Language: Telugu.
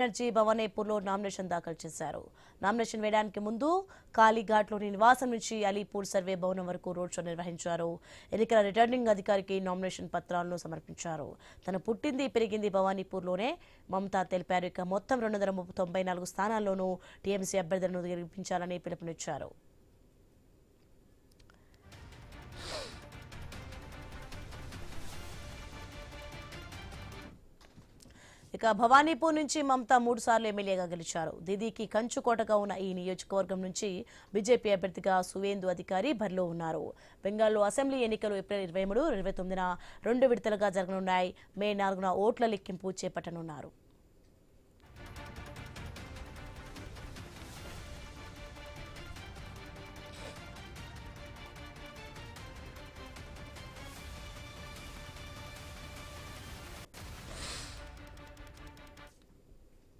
ఎనర్జీ భవానీపూర్లో నామినేషన్ దాఖలు చేశారు. నామినేషన్ వేయడానికి ముందు కాళీఘాట్లోని నివాసం నుంచి అలీపూర్ సర్వే భవనం వరకు రోడ్ షో నిర్వహించారు. ఎన్నికల రిటర్నింగ్ అధికారికి నామినేషన్ పత్రాలను సమర్పించారు. తను పుట్టింది పెరిగింది భవానీపూర్లోనే మమతా తెలిపారు. ఇక మొత్తం 294 స్థానాల్లోనూ టీఎంసీ అభ్యర్థులను గెలిపించాలని పిలుపునిచ్చారు. ఇక భవానీపూర్ నుంచి మమతా 3 సార్లు ఎమ్మెల్యేగా గెలిచారు. దీదీకి కంచుకోటగా ఉన్న ఈ నియోజకవర్గం నుంచి బీజేపీ అభ్యర్థిగా సువేందు అధికారి బరిలో ఉన్నారు. బెంగాల్లో అసెంబ్లీ ఎన్నికలు ఏప్రిల్ 23, 29న 2 విడతలుగా జరగనున్నాయి. మే 4న ఓట్ల లెక్కింపు చేపట్టనున్నారు.